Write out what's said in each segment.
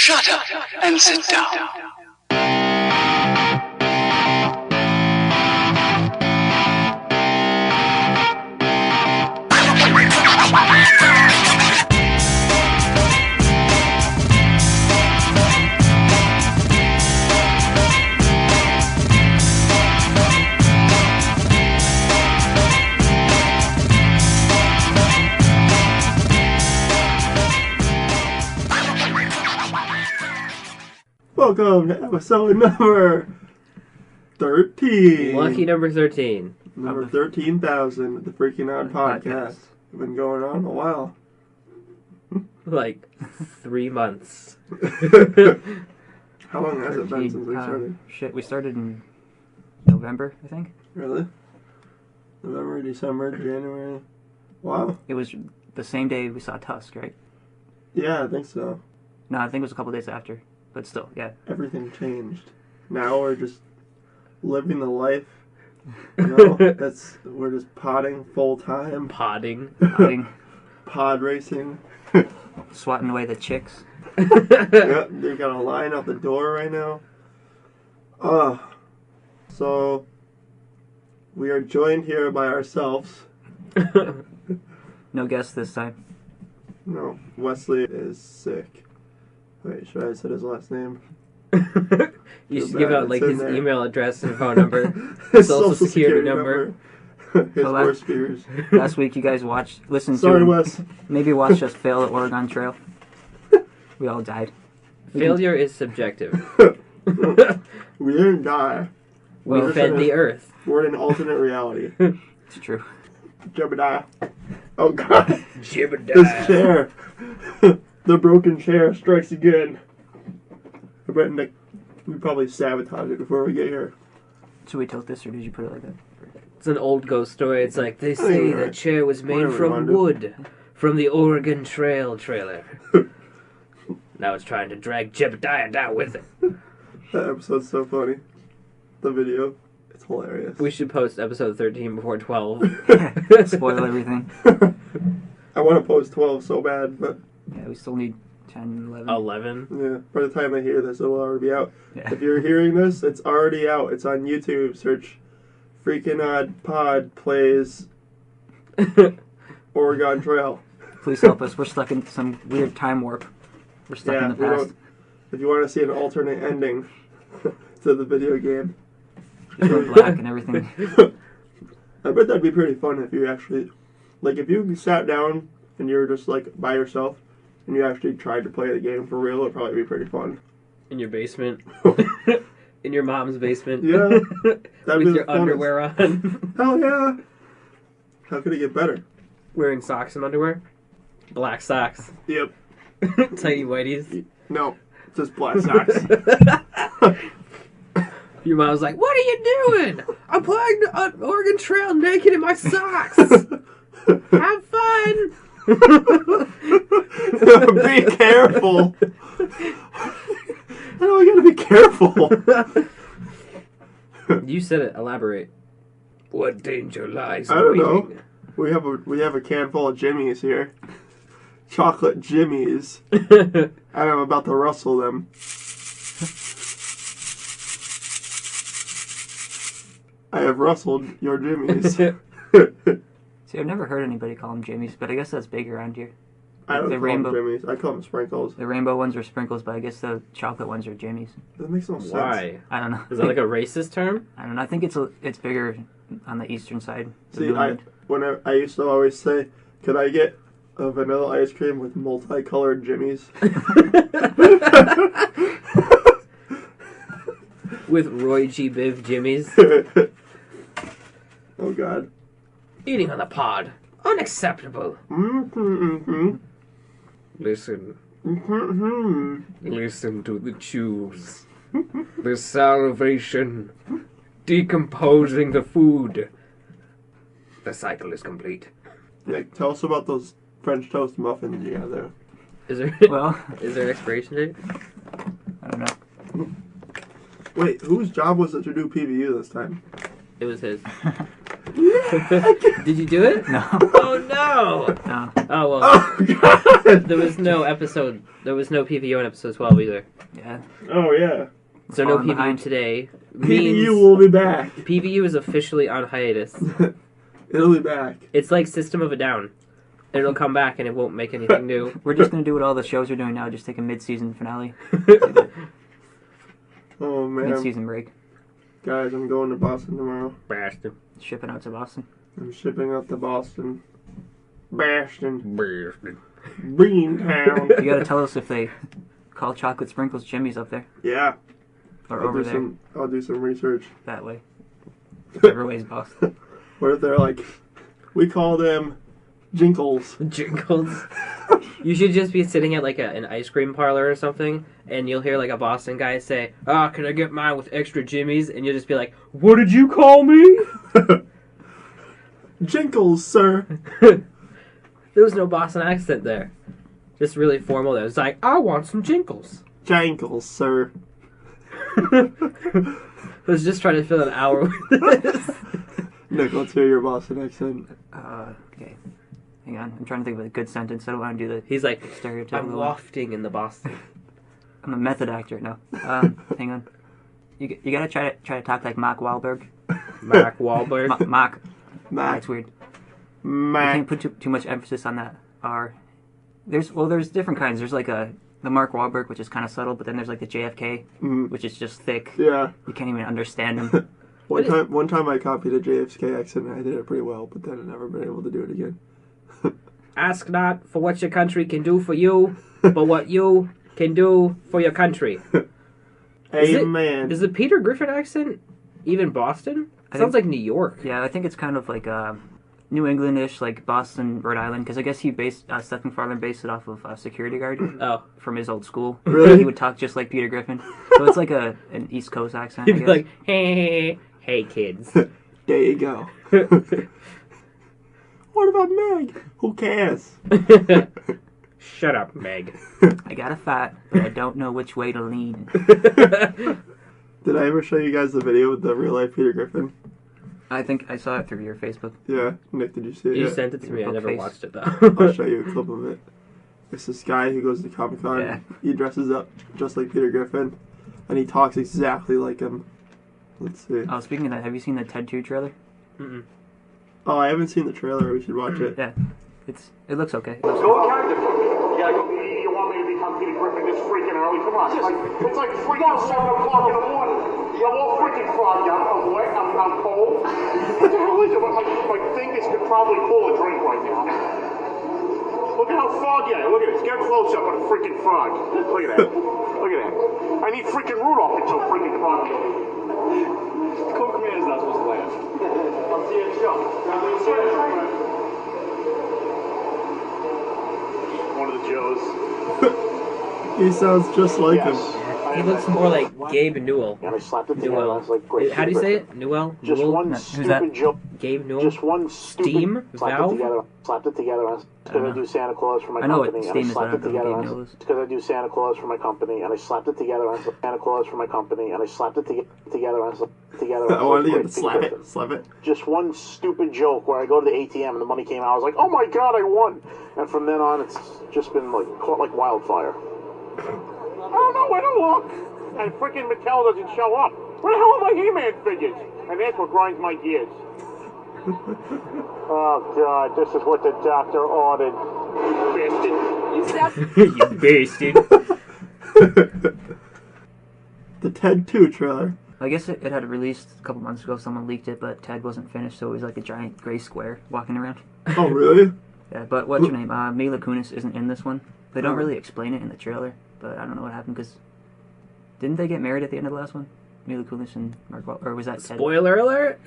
Shut up and sit down. Welcome to episode number 13. Lucky number 13. Number 13,000 of the Freaking Odd Podcast. We've been going on a while. Like 3 months. How long has it been since we started? We started in November, I think. Really? November, December, January. Wow. It was the same day we saw Tusk, right? Yeah, I think so. No, I think it was a couple days after. But still, yeah. Everything changed. Now we're just living the life. You know, we're just podding full time. Podding. Pod racing. Swatting away the chicks. Yep, they've got a line out the door right now. So we are joined here by ourselves. No guests this time. No, Wesley is sick. Wait, should I have said his last name? You should give out like his email address and phone number, His social security number. His worst fears. Last week you guys listened Sorry, to Wes. maybe watched us fail at Oregon Trail. We all died. Failure is subjective. We didn't die. We fed the earth. We're in an alternate reality. It's true. Jebediah. Oh God. Jebediah. This chair. The broken chair strikes again. I bet Nick, we probably sabotage it before we get here. Should we tilt this or did you put it like that? It's an old ghost story. It's like, they say the chair was made from wood from the Oregon Trail trailer. Now it's trying to drag Jebediah down with it. That episode's so funny. The video, it's hilarious. We should post episode 13 before 12. Spoil everything. I want to post 12 so bad, but... Yeah, we still need 10, 11. 11? Yeah, by the time they hear this, it will already be out. Yeah. If you're hearing this, it's already out. It's on YouTube. Search Freaking Odd Pod Plays Oregon Trail. Please help us. We're stuck in some weird time warp. We're stuck in the past. If you want to see an alternate ending to the video game. Just go black and everything. I bet that'd be pretty fun if you actually... Like, if you sat down and you were just, like, by yourself and you actually tried to play the game for real, it'd probably be pretty fun. In your basement. In your mom's basement. Yeah. With your underwear on. Hell yeah. How could it get better? Wearing socks and underwear? Black socks. Yep. Tiny whities. No, just black socks. Your mom's like, "What are you doing? I'm playing the Oregon Trail naked in my socks. Have fun." Be careful. How do I gotta be careful? You said it. Elaborate. What danger lies I don't waiting? know. We have a can full of Jimmies here. Chocolate Jimmies. And I'm about to rustle them. I have rustled your Jimmies. See, I've never heard anybody call them Jimmies, but I guess that's big around here. I don't call rainbow, them Jimmies. I call them Sprinkles. The rainbow ones are sprinkles, but I guess the chocolate ones are Jimmies. That makes no sense. Why? I don't know. Is that like a racist term? I don't know. I think it's bigger on the eastern side. See, I used to always say, could I get a vanilla ice cream with multicolored Jimmies? With Roy G. Biv Jimmy's. Oh, God. Eating on the pod. Unacceptable. Listen. Listen to the chews. The salivation. Decomposing the food. The cycle is complete. Yeah, tell us about those French toast muffins you got there. Is there is there an expiration date? I don't know. Wait, whose job was it to do PVU this time? It was his. Did you do it? No. Oh no! No. Oh well. Oh, God. There was no PPU in episode 12 either. Yeah. Oh, yeah. So no Falling PPU behind. today. PPU will be back. PPU is officially on hiatus. It'll be back. It's like System of a Down. It'll come back and it won't make anything new. We're just gonna do what all the shows are doing now. Just take a mid-season finale, Oh, man. mid-season break, Guys, I'm going to Boston tomorrow. Bastard. shipping out to Boston. I'm shipping out to Boston. Boston. Bastard. Beantown. You gotta tell us if they call chocolate sprinkles Jimmy's up there Yeah. or I'll over do there I'll do some research. that way. Whichever way is Boston. What if they're like, we call them Jinkles. Jingles. You should just be sitting at like an ice cream parlor or something, and you'll hear like a Boston guy say, can I get mine with extra Jimmys? And you'll just be like, what did you call me? Jinkles, sir. There was no Boston accent there. Just really formal. It was like, I want some Jinkles. Jankles, sir. I was just trying to fill an hour with this. Nick, let's hear your Boston accent. Okay. Hang on. I'm trying to think of a good sentence. I don't want to do the He's like, stereotypical I'm one. wafting in the Boston. I'm a method actor. No. Hang on. You gotta try to talk like Mark Wahlberg. Mark Wahlberg. Mark. Mac. That's weird. You Mac. can't put too much emphasis on that R. There's different kinds. There's like the Mark Wahlberg, which is kind of subtle, but then there's like the JFK, which is just thick. Yeah. You can't even understand him. One time I copied a JFK accent and I did it pretty well, but then I've never been able to do it again. Ask not for what your country can do for you, but what you can do for your country. Amen. Is the Peter Griffin accent even Boston? Sounds like New York. Yeah, I think it's kind of like New Englandish, like Boston, Rhode Island, because I guess Seth MacFarlane based it off of Security Guard from his old school. Really? He would talk just like Peter Griffin. So it's like an East Coast accent, He'd I be guess. like, hey kids. There you go. What about Meg? Who cares? Shut up, Meg. I got a fat, but I don't know which way to lean. Did I ever show you guys the video with the real life Peter Griffin? I think I saw it through your Facebook. Yeah. Nick, did you see it? You yet? sent it to me. I never Face. watched it, I'll though. show you a clip of it. It's this guy who goes to Comic Con. Yeah. He dresses up just like Peter Griffin, and he talks exactly like him. Let's see. Oh, speaking of that, have you seen the Ted 2 trailer? Mm-mm. Oh, I haven't seen the trailer. We should watch it. Yeah. It looks okay. You want me to become Peter Griffin this freaking early? Come on. It's like freaking 7 o'clock in the morning. I'm all freaking foggy. I'm wet. I'm cold. What the hell is it? My fingers could probably pull a drink right now. Look at how foggy I am. Look at this. Get close up on a freaking fog. Look at that. Look at that. I need freaking Rudolph. It's so freaking foggy. Cool Commander's not supposed to laugh. I'll see you at the show. One of the Joes. He sounds just like him. He looks more like Gabe Newell. And I slapped it together. I Newell. was like, great. How do you say it? Newell? Just Newell? one Who's stupid that? joke. Gabe Newell? Just one stupid. Steam? Slapped Valve? it together. Slapped it together. I was gonna do Santa Claus for my I know what company, and Steam I is, slapped but I it don't know together. what Game Newell is. Because I do Santa Claus for my company, and I slapped it together. I was Santa Claus for my company, and I slapped it together. I slapped it together. I wanted to get to Great, slap because it. Slap it. Just one stupid joke where I go to the ATM and the money came out. I was like, oh my god, I won! And from then on, it's just been like caught like wildfire. I don't know where to look. And freaking Mattel doesn't show up. Where the hell are my He-Man figures? And that's what grinds my gears. Oh god, this is what the doctor ordered. You bastard. You bastard. The Ted 2 trailer. I guess it had released a couple months ago. Someone leaked it, but Ted wasn't finished, so it was like a giant gray square walking around. Oh, really? Yeah, but what's her name? Mila Kunis isn't in this one. They don't really explain it in the trailer, but I don't know what happened because didn't they get married at the end of the last one? Mila Kunis and Mark Wahlberg, or was that Ted? Spoiler alert?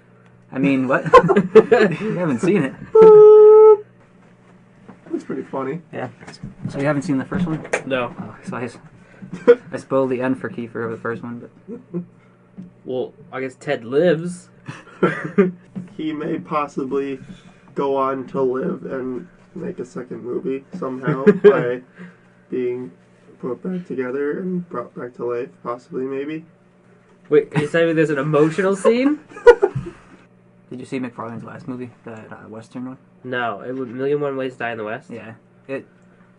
I mean, what? You haven't seen it. That's pretty funny. Yeah. So you haven't seen the first one? No. Oh, so I spoiled the end for Kiefer of the first one, but Well, I guess Ted lives. He may possibly go on to live and make a second movie somehow by being put back together and brought back to life, possibly, maybe. Wait, are you saying there's an emotional scene? Did you see McFarlane's last movie, that Western one? No, it was Million One Ways to Die in the West. Yeah.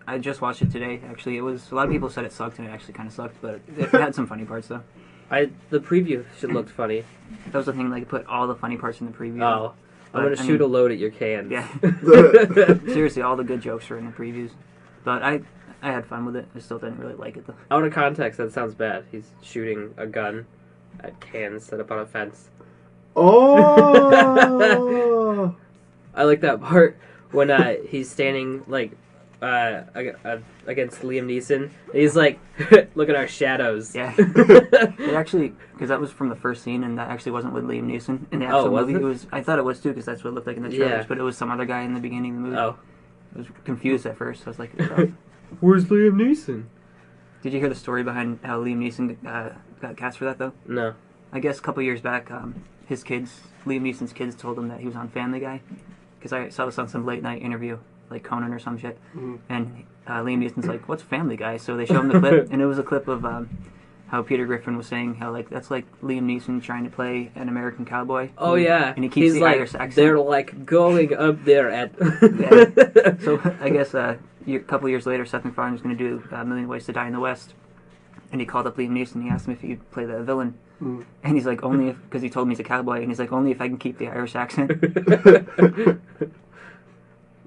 I just watched it today. Actually, it was a lot of people said it sucked, and it actually kind of sucked, but it had some funny parts though. The preview should looked funny. That was the thing. Like, put all the funny parts in the preview. Oh, I'm gonna shoot a load at your cans. Yeah. Seriously, all the good jokes are in the previews. But I had fun with it. I still didn't really like it though. Out of context, that sounds bad. He's shooting a gun at cans set up on a fence. Oh! I like that part when he's standing like against Liam Neeson. He's like, "Look at our shadows." Yeah. It actually, because that was from the first scene, and that actually wasn't with Liam Neeson in the actual was movie. it? It was. I thought it was too, because that's what it looked like in the trailers. Yeah. But it was some other guy in the beginning of the movie. Oh, I was confused at first. I was like, oh. where's Liam Neeson? Did you hear the story behind how Liam Neeson got cast for that though? No. I guess a couple years back, his kids, Liam Neeson's kids, told him that he was on Family Guy. Because I saw this on some late night interview, like Conan or some shit. Mm-hmm. And Liam Neeson's like, "What's Family Guy?" So they show him the clip, and it was a clip of how Peter Griffin was saying how like that's like Liam Neeson trying to play an American cowboy. Oh yeah, and he keeps he's the like, Irish accent. they're like going up there at. Yeah. So I guess a couple years later, Seth MacFarlane was going to do A Million Ways to Die in the West, and he called up Liam Neeson. He asked him if he could play the villain, and he's like, "Only if," because he told me he's a cowboy, and he's like, "Only if I can keep the Irish accent."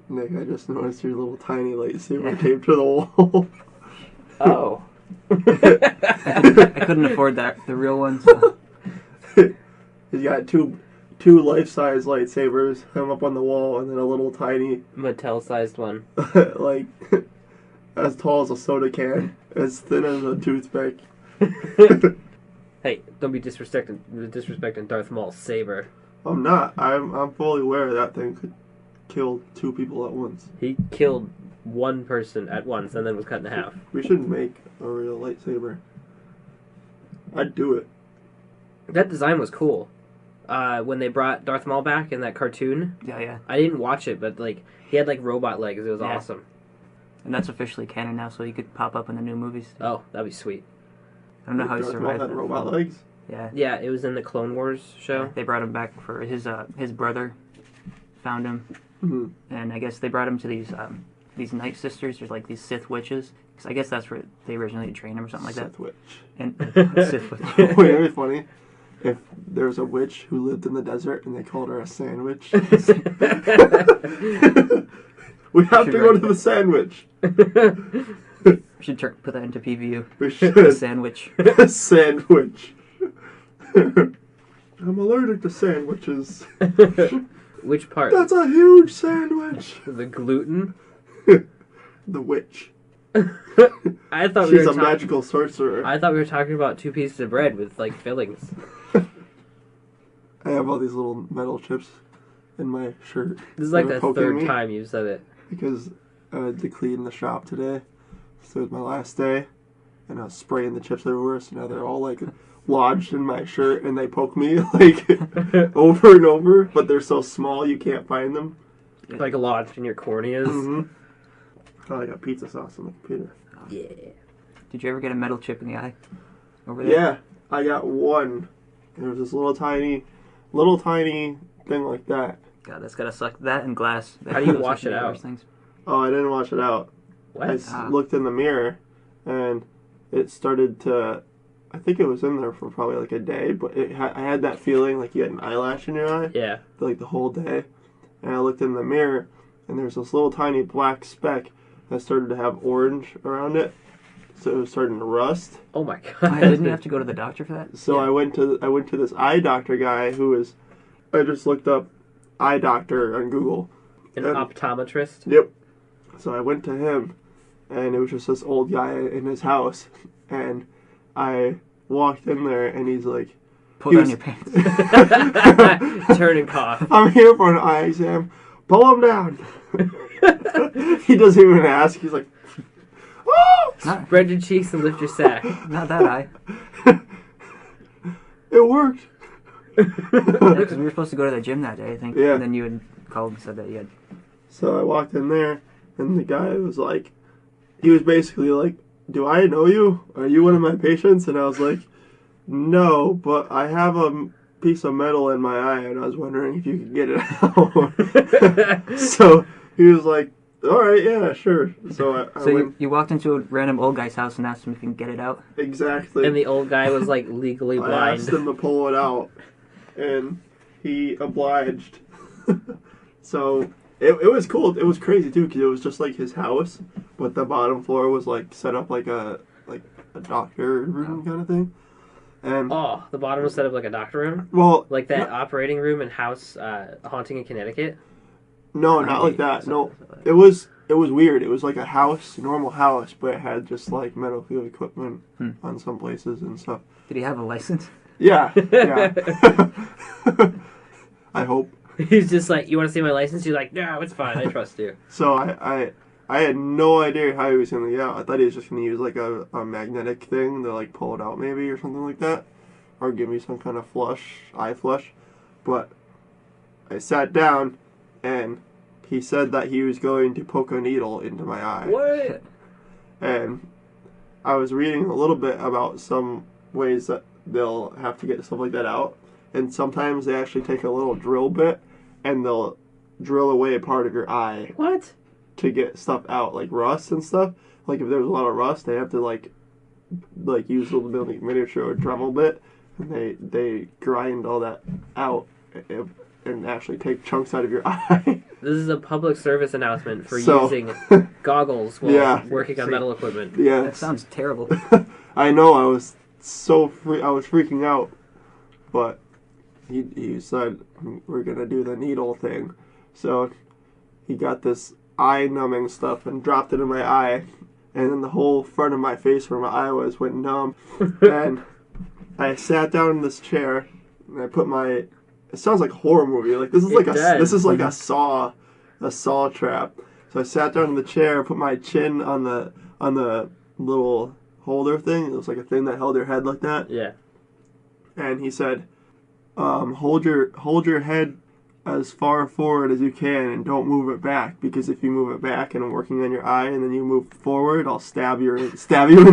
Nick, I just noticed your little tiny lightsaber taped to the wall. Oh. I couldn't afford the real one. So. He's got two life-size lightsabers hung up on the wall, and then a little tiny, Mattel-sized one. like, as tall as a soda can, as thin as a toothpick. Hey, don't be disrespecting Darth Maul's saber. I'm not. I'm fully aware that thing could kill two people at once. He killed one person at once and then was cut in half. We should make a real lightsaber. I'd do it. That design was cool. When they brought Darth Maul back in that cartoon. Yeah. I didn't watch it, but like he had like robot legs. It was Yeah. awesome. And that's officially canon now, so he could pop up in the new movies. Oh, that'd be sweet. I don't know how he Darth Maul survived had that. robot legs. Yeah. Yeah, it was in the Clone Wars show. They brought him back for his brother found him, Mm-hmm. and I guess they brought him to these Night Sisters. There's like these Sith witches, because I guess that's where they originally trained him or something like Sith that. witch. And Sith witch. Wouldn't it be funny if there was a witch who lived in the desert and they called her a sandwich? We have to go to the sandwich. We should put that into PVU. We The should. sandwich. Sandwich. I'm allergic to sandwiches. Which part? That's a huge sandwich. The gluten? The witch. I thought She's a magical sorcerer. I thought we were talking about two pieces of bread with like fillings. I have all these little metal chips in my shirt. This is like They're the poking third me time you've said it. because I had to clean the shop today. So it was my last day, and I was spraying the chips everywhere. So now they're all like lodged in my shirt, and they poke me like over and over. But they're so small you can't find them. Like lodged in your corneas. Mm-hmm. Oh, I got pizza sauce on the computer. Yeah. Did you ever get a metal chip in the eye? Over there? Yeah, I got one. There was this little tiny thing like that. God, that's gotta suck. That and glass. How do you Those wash are it the out? worst things. Oh, I didn't wash it out. What? I looked in the mirror, and it started to. I think it was in there for probably like a day, but I had that feeling like you had an eyelash in your eye, Yeah. for like the whole day. And I looked in the mirror, and there's this little tiny black speck that started to have orange around it, so it was starting to rust. Oh my god. Oh, didn't you have to go to the doctor for that? So Yeah. I went to this eye doctor guy who was. I just looked up eye doctor on Google. An And- optometrist? Yep. So I went to him, and it was just this old guy in his house, and I walked in there, and he's like, Pull He down was- your pants. Turn and cough. "I'm here for an eye exam. Pull him down." He doesn't even ask. He's like, "Oh, Spread your cheeks and lift your sack. Not that eye. it worked." Because we were supposed to go to the gym that day, I think. Yeah. And then you had called and said that you had. So I walked in there, and the guy was like, he was basically like, "Do I know you? Are you one of my patients?" And I was like, "No, but I have piece of metal in my eye, and I was wondering if you could get it out. So he was like, all right, yeah, sure. So I So went, you walked into a random old guy's house and asked him if you can get it out? exactly. And the old guy was like legally I asked blind. him to pull it out, and he obliged. So it was cool. It was crazy too, because it was just like his house, but the bottom floor was like set up like a doctor room kind of thing. And Oh, the bottom was set up like a doctor room? well, Like that operating room in House Haunting in Connecticut? no, not like that. No, it was weird. It was like a house, normal house, but it had just like medical equipment on some places and stuff. Did he have a license? Yeah, yeah. I hope. He's just like, you want to see my license? You're like, no, it's fine. I trust you. So I had no idea how he was gonna get out. I thought he was just gonna use like a magnetic thing to like pull it out maybe or something like that, or give me some kind of eye flush. But I sat down, and he said that he was going to poke a needle into my eye. What? And I was reading a little bit about some ways that they'll have to get stuff like that out, and sometimes they actually take a little drill bit and they'll drill away a part of your eye What? to get stuff out, like rust and stuff. Like if there's a lot of rust, they have to like use a little bit of miniature or Dremel bit, and they grind all that out and actually take chunks out of your eye. This is a public service announcement for So- using goggles while Yeah. working on metal equipment. Yeah, That sounds terrible. I know. I was I was freaking out, but he said we're gonna do the needle thing, so he got this eye numbing stuff and dropped it in my eye, and then the whole front of my face where my eye was went numb, and I sat down in this chair and I put my. It sounds like a horror movie. Like this is like a saw trap. So I sat down in the chair, put my chin on the little holder thing. It was like a thing that held your head like that. Yeah. And he said, hold your head as far forward as you can and don't move it back, because if you move it back and I'm working on your eye and then you move forward, I'll stab you in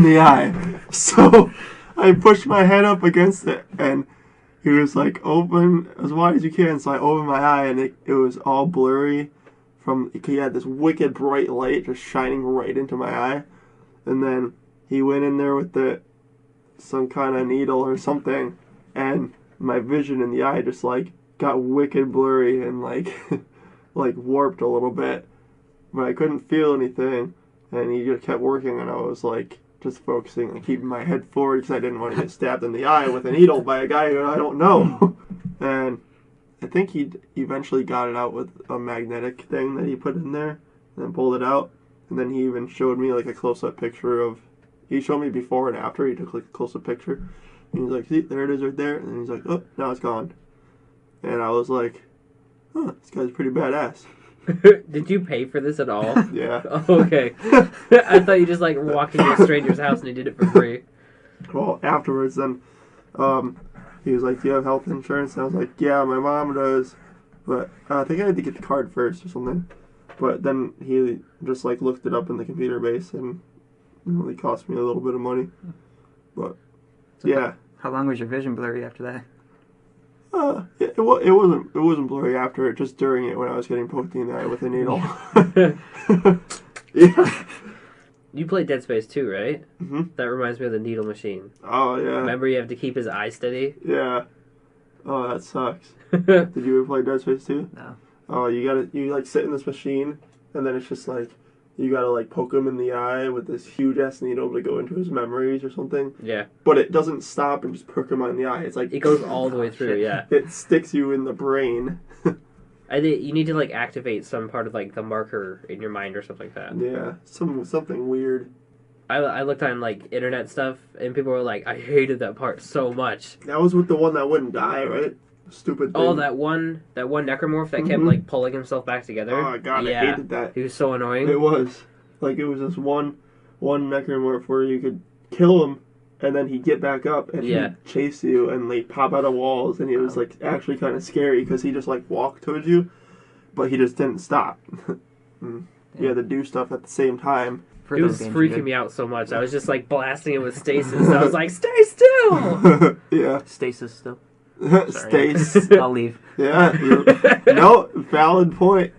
the eye. So I pushed my head up against it, and he was like, open as wide as you can. So I opened my eye, and it was all blurry he had this wicked bright light just shining right into my eye. And then he went in there with some kind of needle or something, and my vision in the eye just like got wicked blurry and like like warped a little bit, but I couldn't feel anything. And he just kept working, and I was like just focusing on keeping my head forward because I didn't want to get stabbed in the eye with a needle by a guy who I don't know. And I think he eventually got it out with a magnetic thing that he put in there and then pulled it out. And then he even showed me like a close-up picture of. He showed me before and after. He took like a close-up picture. And he's like, see, there it is right there. And then he's like, oh, now it's gone. And I was like, huh, this guy's pretty badass. Did you pay for this at all? Yeah. Oh, okay. I thought you just like walked into a stranger's house and he did it for free. Well, afterwards then, he was like, do you have health insurance? And I was like, yeah, my mom does. But I think I had to get the card first or something. But then he just like looked it up in the computer base, and it only cost me a little bit of money. But yeah. How long was your vision blurry after that? It wasn't blurry after it, just during it when I was getting poked in the eye with a needle. Yeah. You played Dead Space 2, right? Mm-hmm. That reminds me of the needle machine. Oh yeah. Remember you have to keep his eye steady? Yeah. Oh, that sucks. Did you ever play Dead Space 2? No. Oh, you like sit in this machine, and then it's just like you gotta like poke him in the eye with this huge ass needle to go into his memories or something. Yeah. But it doesn't stop and just poke him in the eye. It's like It goes all the way through, yeah. It sticks you in the brain. I think you need to like activate some part of like the marker in your mind or something like that. Yeah, something weird. I looked on like internet stuff and people were like, I hated that part so much. That was with the one that wouldn't die, right? Stupid thing. Oh, that one necromorph that kept like pulling himself back together. Oh my god, yeah. I hated that. He was so annoying. It was this one necromorph where you could kill him and then he'd get back up and he'd chase you and like pop out of walls, and he was like actually kind of scary because he just like walked towards you, but he just didn't stop. You had to do stuff at the same time. It was freaking me out so much. I was just like blasting it with stasis. I was like, stay still! Yeah. Stasis still. Stace. I'll leave. Yeah. No, valid point.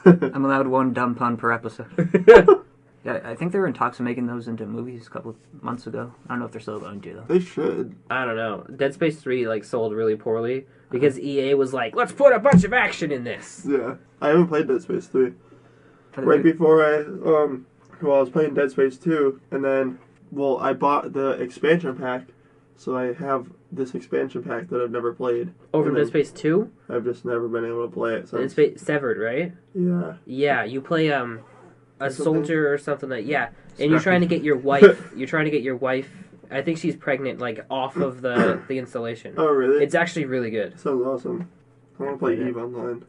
I'm allowed one dumb pun per episode. Yeah, I think they were in talks of making those into movies a couple of months ago. I don't know if they're still going to, though. They should. I don't know. Dead Space 3 like sold really poorly because EA was like, let's put a bunch of action in this. Yeah. I haven't played Dead Space 3. Right before I was playing Dead Space 2, and then, I bought the expansion pack, so I have this expansion pack that I've never played. Oh, from Dead Space 2? I've just never been able to play it. Dead Space Severed, right? Yeah. Yeah, you play a soldier or something like, yeah, and you're trying to get your wife, I think she's pregnant, like, off of the installation. Oh, really? It's actually really good. Sounds awesome. I want to play EVE Online.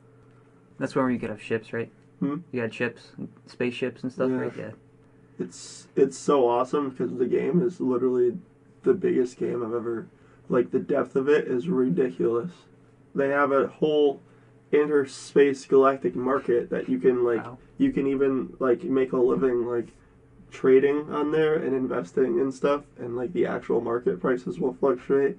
That's where you get up ships, right? You got ships, spaceships and stuff, right? Yeah. It's so awesome because the game is literally the biggest game I've ever... Like, the depth of it is ridiculous. They have a whole interspace galactic market that you can, like... Wow. You can even, like, make a living, like, trading on there and investing in stuff, and, like, the actual market prices will fluctuate.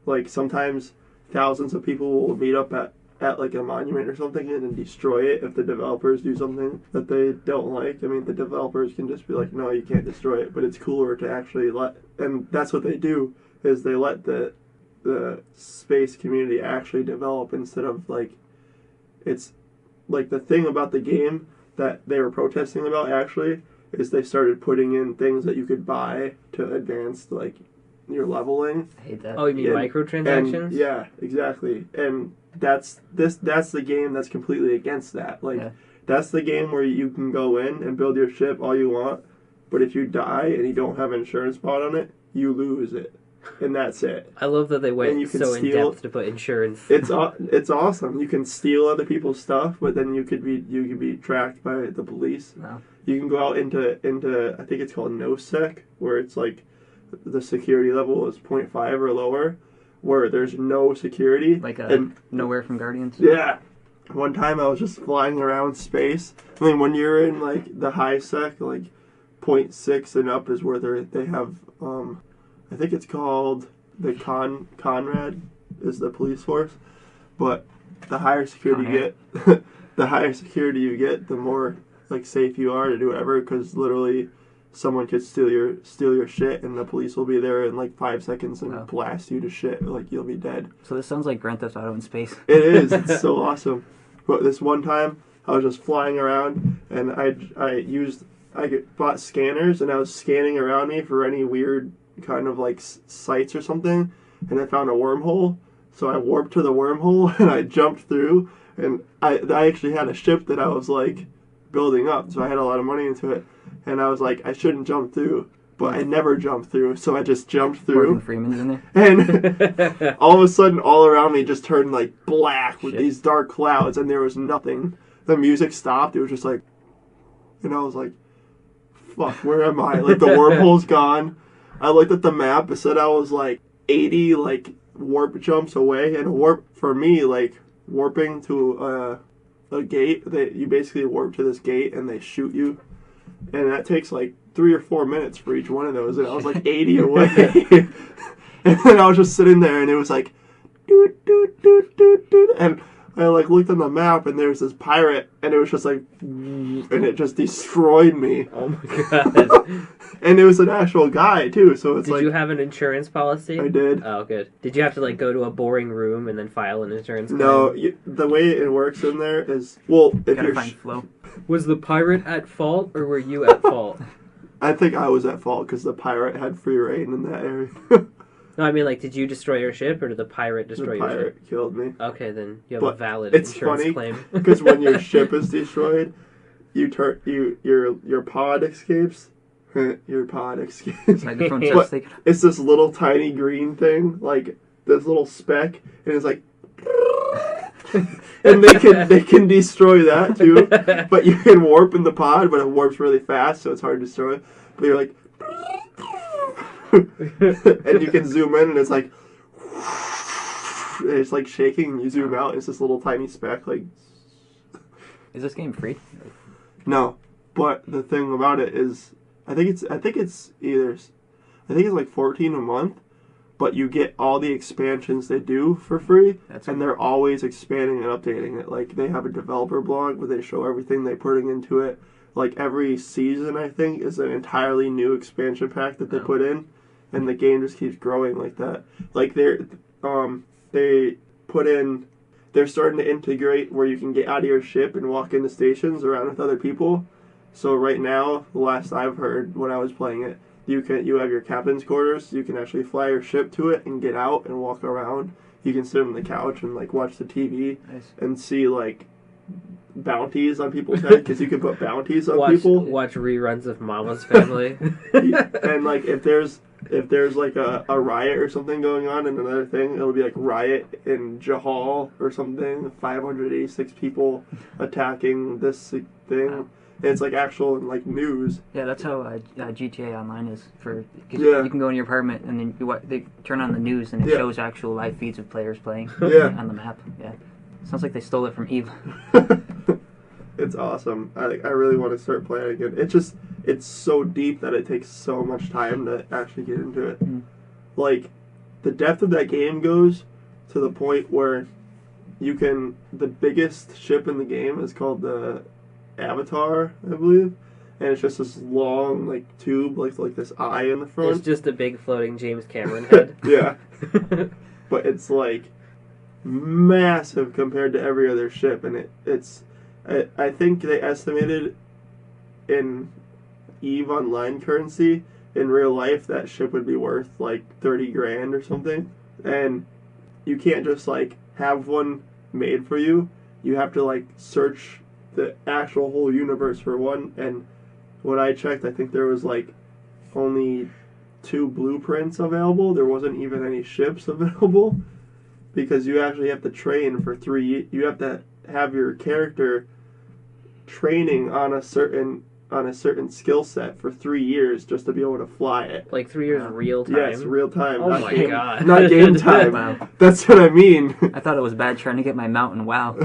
Like, sometimes thousands of people will meet up at like, a monument or something and then destroy it if the developers do something that they don't like. I mean, the developers can just be like, no, you can't destroy it, but it's cooler to actually and that's what they do, is they let the space community actually develop instead of, like, it's, like, the thing about the game that they were protesting about, actually, is they started putting in things that you could buy to advance, like, your leveling. I hate that. Oh, you mean microtransactions? And, yeah, exactly. And that's the game that's completely against that. Like, that's the game where you can go in and build your ship all you want, but if you die and you don't have insurance bought on it, you lose it. And that's it. I love that they went so in depth to put insurance. It's awesome. You can steal other people's stuff, but then you could be tracked by the police. Wow. You can go out into I think it's called NoSec, where it's like the security level is 0.5 or lower, where there's no security. Like Nowhere from Guardians? Yeah. One time I was just flying around space. I mean, when you're in, like, the high sec, like 0.6 and up is where they have I think it's called the Conrad is the police force, but the higher security you get, the more, like, safe you are to do whatever, because literally someone could steal your shit and the police will be there in, like, 5 seconds and blast you to shit, like, you'll be dead. So this sounds like Grand Theft Auto in space. It is. It's so awesome. But this one time I was just flying around and I bought scanners and I was scanning around me for any weird kind of, like, sites or something, and I found a wormhole, so I warped to the wormhole and I jumped through, and I actually had a ship that I was, like, building up, so I had a lot of money into it, and I was like, I shouldn't jump through, but I never jumped through, so I just jumped through. Morgan Freeman's in there. And all of a sudden, all around me just turned, like, black with these dark clouds, and there was nothing. The music stopped, it was just like, and I was like, fuck, where am I? Like, the wormhole's gone. I looked at the map, it said I was, like, 80, like, warp jumps away, and warp, for me, like, warping to a gate, you basically warp to this gate, and they shoot you, and that takes, like, 3 or 4 minutes for each one of those, and I was, like, 80 away, and then I was just sitting there, and it was, like, doot, doot, doot, doot, doot, and I, like, looked on the map, and there was this pirate, and it was just, like, and it just destroyed me. Oh, my God. And it was an actual guy, too, so it's Did like... you have an insurance policy? I did. Oh, good. Did you have to, like, go to a boring room and then file an insurance claim? No, the way it works in there is... Well, if Gotta you're... find flow. Was the pirate at fault, or were you at fault? I think I was at fault, because the pirate had free reign in that area. No, I mean, like, did you destroy your ship, or did the pirate destroy your ship? The pirate killed me. Okay, then you have But a valid it's insurance funny, claim. because when your ship is destroyed, your pod escapes. Your pod escapes. Microphone But just taken. it's this little tiny green thing, like this little speck, and it's like, and they can destroy that too. But you can warp in the pod, but it warps really fast, so it's hard to destroy. But you're like, and you can zoom in, and it's like, it's like shaking. And you zoom out, and it's this little tiny speck. Like, Is this game free? no, but the thing about it is, I think it's like 14 a month, but you get all the expansions they do for free, That's and they're always expanding and updating it. Like, they have a developer blog where they show everything they're putting into it. Like, every season, I think, is an entirely new expansion pack that they put in, and the game just keeps growing like that. Like, they put in... They're starting to integrate where you can get out of your ship and walk into stations around with other people. So right now, the last I've heard when I was playing it, you have your captain's quarters. You can actually fly your ship to it and get out and walk around. You can sit on the couch and like watch the TV and see like bounties on people's head, because you can put bounties on people. Watch reruns of Mama's Family. And like if there's like a riot or something going on in another thing, it'll be like riot in Jahal or something. 586 people attacking this thing. Wow. It's like actual like news. Yeah, that's how GTA Online is cause yeah. You can go in your apartment and then they turn on the news and it shows actual live feeds of players playing on the map. Yeah, sounds like they stole it from Eve. It's awesome. I really want to start playing again. It's so deep that it takes so much time to actually get into it. Like, the depth of that game goes to the point where the biggest ship in the game is called the Avatar, I believe, and it's just this long like tube, like this eye in the front. It's just a big floating James Cameron head. Yeah. But it's like massive compared to every other ship, and I think they estimated in EVE Online currency, in real life, that ship would be worth like 30 grand or something. And you can't just like have one made for you. You have to like search the actual whole universe for one. And when I checked, I think there was like only 2 blueprints available. There wasn't even any ships available, because you actually have to train for 3 years. You have to have your character training on a certain skill set for 3 years just to be able to fly it. Like 3 years real time? Yes, real time. Oh my god. Not game time. Wow. That's what I mean. I thought it was bad trying to get my mountain. Wow.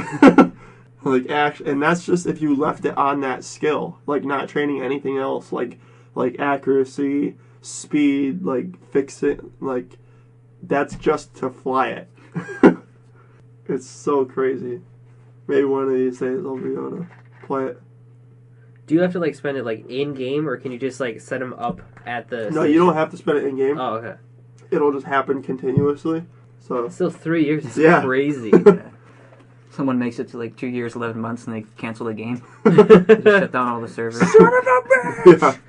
And that's just if you left it on that skill, like not training anything else, like accuracy, speed, like fix it, like that's just to fly it. It's so crazy. Maybe one of these days I'll be able to play it. Do you have to like spend it like in game, or can you just like set them up at the? No, station? you don't have to spend it in game. Oh, okay. It'll just happen continuously. So still 3 years is crazy. Someone makes it to like 2 years, 11 months, and they cancel the game. Just shut down all the servers. Son of a bitch!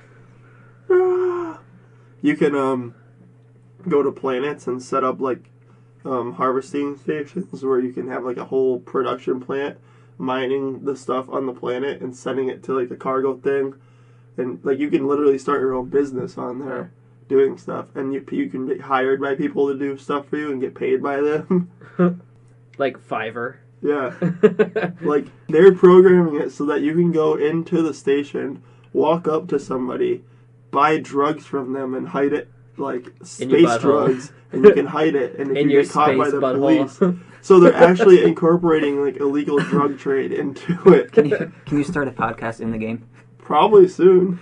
Yeah. You can go to planets and set up like harvesting stations where you can have like a whole production plant mining the stuff on the planet and sending it to like a cargo thing, and like you can literally start your own business on there doing stuff, and you can get hired by people to do stuff for you and get paid by them. Like Fiverr. Yeah. Like, they're programming it so that you can go into the station, walk up to somebody, buy drugs from them, and hide it, like, space drugs, and you can hide it, and if you get caught by the police. So they're actually incorporating, like, illegal drug trade into it. Can you start a podcast in the game? Probably soon.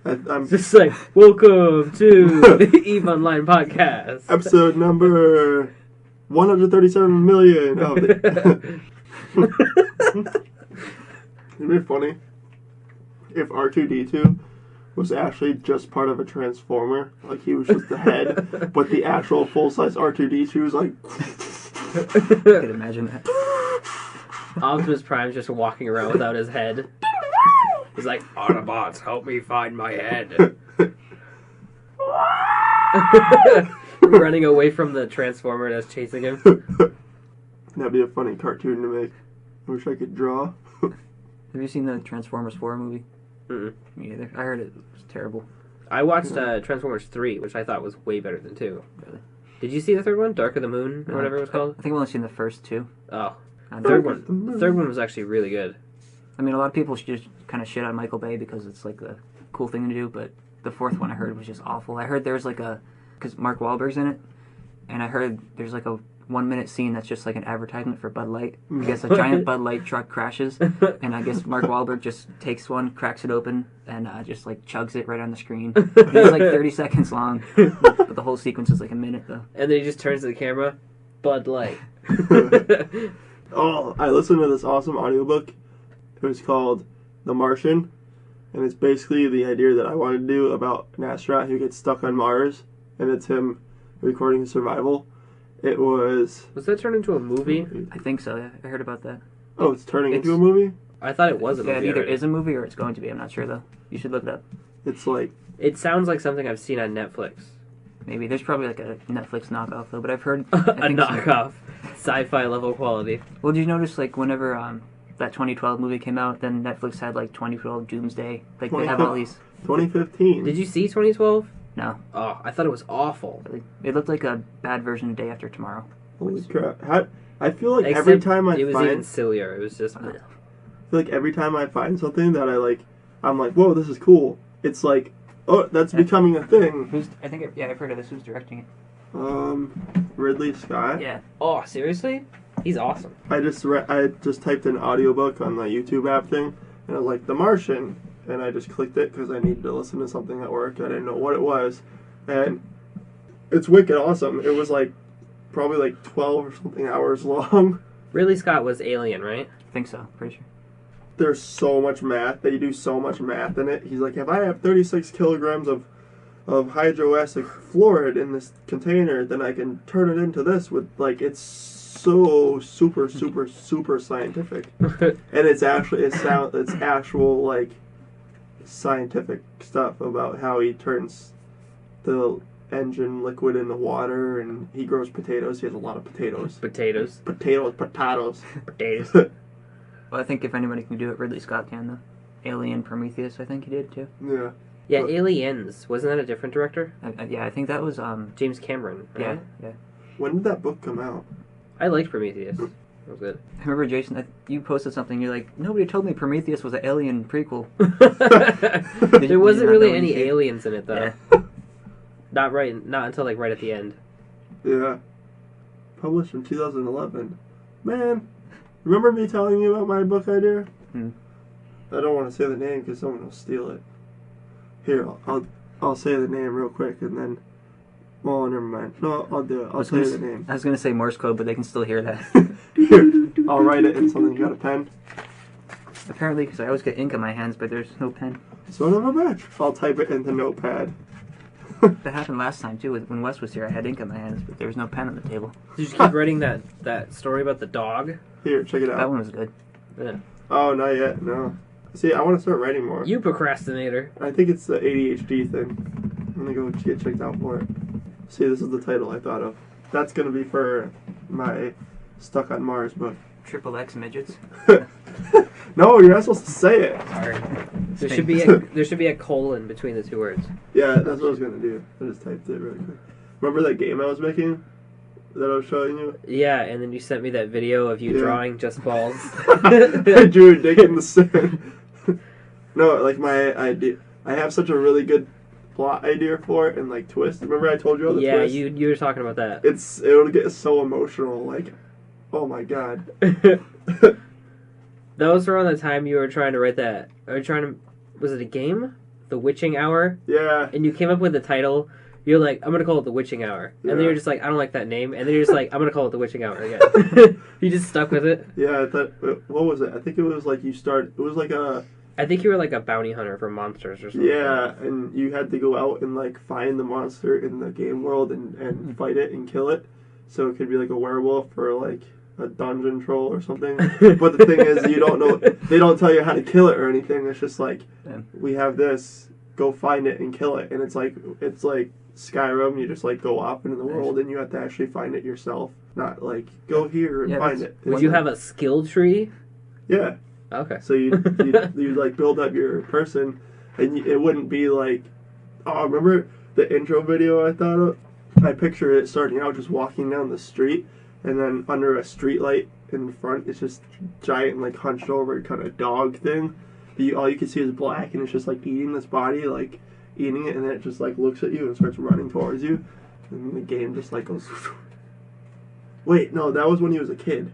I'm just like, welcome to the EVE Online podcast. Episode number 137 million. Oh, it'd be funny if R2-D2 was actually just part of a transformer. Like, he was just the head, but the actual full-size R2-D2 was like... I could imagine that. Optimus Prime's just walking around without his head. He's like, Autobots, help me find my head. Running away from the transformer that's chasing him. That'd be a funny cartoon to make. I wish I could draw. Have you seen the Transformers 4 movie? Mm-mm. Me either. I heard it was terrible. I watched Transformers 3, which I thought was way better than 2. Really? Did you see the third one? Dark of the Moon, or whatever it was called? I think I've only seen the first 2. Oh. Third one was actually really good. I mean, a lot of people just kind of shit on Michael Bay because it's like the cool thing to do, but the fourth one I heard was just awful. I heard there's like because Mark Wahlberg's in it, and I heard there's like a 1-minute scene that's just like an advertisement for Bud Light. I guess a giant Bud Light truck crashes, and I guess Mark Wahlberg just takes one, cracks it open, and just like chugs it right on the screen. It's like 30 seconds long, but the whole sequence is like a minute though. And then he just turns to the camera, Bud Light. Oh, I listened to this awesome audiobook. It was called The Martian, and it's basically the idea that I wanted to do about an astronaut who gets stuck on Mars, and it's him recording his survival. It was... Was that turned into a movie? I think so, yeah. I heard about that. Oh, it's turning into a movie? I thought it was a movie. Yeah, it either already. is a movie or it's going to be. I'm not sure though. You should look it up. It's like... It sounds like something I've seen on Netflix. Maybe. There's probably like a Netflix knockoff though, but I've heard... A I think so. knockoff. Sci-fi level quality. Well, did you notice like whenever that 2012 movie came out, then Netflix had like 2012 Doomsday. Like they have all these... 2015. Did you see 2012? No. Oh, I thought it was awful. It looked like a bad version of Day After Tomorrow. Holy crap. I feel like Except every time it was find... even sillier. It was just... I feel like every time I find something that I like, I'm like, whoa, this is cool. It's like, oh, that's becoming a thing. I've heard of this. Who's directing it? Ridley Scott. Yeah. Oh, seriously? He's awesome. I just typed in audiobook on the YouTube app thing, and I was like, The Martian, and I just clicked it because I needed to listen to something at work. I didn't know what it was, and it's wicked awesome. It was like probably like 12 or something hours long. Ridley Scott was Alien, right? I think so. Pretty sure. There's so much math. They do so much math in it. He's like, if I have 36 kilograms of hydroacid fluoride in this container, then I can turn it into this with, like, it's so super scientific. And it's actual, like, scientific stuff about how he turns the engine liquid into water, and he grows potatoes. He has a lot of potatoes. Potatoes. Potatoes. Well, I think if anybody can do it, Ridley Scott can though. Alien, Prometheus, I think he did too. Yeah. Yeah, Aliens. Wasn't that a different director? Yeah, I think that was James Cameron, right? yeah. When did that book come out? I liked Prometheus. It was good. I remember Jason, you posted something. You're like, nobody told me Prometheus was an Alien prequel. There wasn't not really know any anything? aliens in it though. Yeah. Not until like right at the end. Yeah. Published in 2011. Man, remember me telling you about my book idea? Hmm. I don't want to say the name because someone will steal it. Here, I'll say the name real quick and then... Well, never mind. No, I'll do it. I'll say the name. I was going to say Morse code, but they can still hear that. Here, I'll write it in something. You got a pen? Apparently, because I always get ink on my hands, but there's no pen. Son of a bitch. I'll type it into Notepad. That happened last time, too. When Wes was here, I had ink on my hands, but there was no pen on the table. Did you keep writing that story about the dog? Here, check it out. That one was good. Yeah. Oh, not yet. No. See, I want to start writing more. You procrastinator. I think it's the ADHD thing. I'm gonna go get checked out for it. See, this is the title I thought of. That's gonna be for my Stuck on Mars book. XXX midgets. No, you're not supposed to say it. Sorry. There should be a colon between the two words. Yeah, that's what I was gonna do. I just typed it really quick. Remember that game I was making? That I was showing you? Yeah, and then you sent me that video of you drawing just balls. I drew a dick in the sand. No, like my idea. I have such a really good plot idea for it and like twist. Remember I told you all the twist? Yeah, you were talking about that. It'll get so emotional. Like, oh my god. That was around the time you were trying to write that. Was it a game? The Witching Hour? Yeah. And you came up with the title. You're like, I'm gonna call it The Witching Hour. And then you're just like, I don't like that name. And then you're just like, I'm gonna call it The Witching Hour again. You just stuck with it. Yeah, I thought, what was it? I think it was like it was like a... I think you were like a bounty hunter for monsters or something. Yeah, and you had to go out and like find the monster in the game world and fight it and kill it. So it could be like a werewolf or like a dungeon troll or something. But the thing is, you don't know, they don't tell you how to kill it or anything. It's just like, we have this, go find it and kill it. And it's like Skyrim, you just like go off into the world and you have to actually find it yourself. Not like, go here and find it. Would you have a skill tree? Yeah. Okay. So you like build up your person, and it wouldn't be like, oh, remember the intro video I thought of? I picture it starting out just walking down the street, and then under a street light in front, it's just giant like hunched over kind of dog thing. All you can see is black, and it's just like eating this body, like eating it, and then it just like looks at you and starts running towards you, and the game just like goes. Wait, no, that was when he was a kid.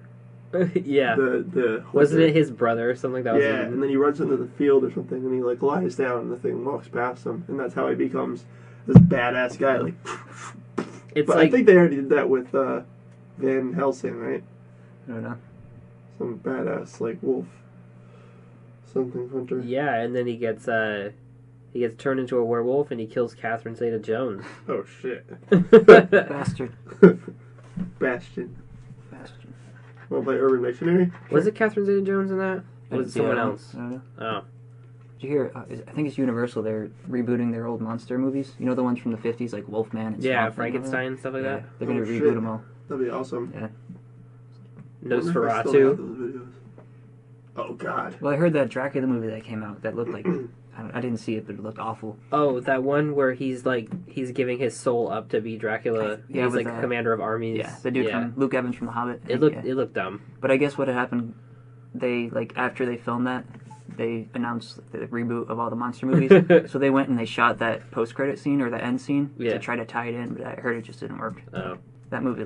Yeah. The Wasn't it his brother or something? That was yeah, and then he runs into the field or something, and he like lies down, and the thing walks past him, and that's how he becomes this badass guy. Like, It's but like I think they already did that with Van Helsing, right? I don't know. Some badass like wolf, something hunter. yeah, and then he gets turned into a werewolf and he kills Catherine Zeta-Jones. Oh shit, Bastard. Bastion. Bastard. Want to play Urban Dictionary? Was it Catherine Zeta-Jones in that? Or was it someone else? I don't know. Oh. Did you hear? I think it's Universal. They're rebooting their old monster movies. You know the ones from the 50s, like Wolfman and Yeah, Swamp Thing Frankenstein and stuff like Yeah, that. they're gonna Oh, reboot shit. them all. That'd be awesome. Yeah. I wonder if I still have Nosferatu. those videos. Oh god. Well, I heard that Dracula movie that came out that looked like I didn't see it, but it looked awful. Oh, that one where he's giving his soul up to be Dracula. Yeah, he's with like commander of armies. Yeah, the dude from Luke Evans from The Hobbit. It looked dumb. But I guess what had happened, they after they filmed that, they announced the reboot of all the monster movies. So they went and they shot that post-credit scene or the end scene to try to tie it in, but I heard it just didn't work. Oh. That movie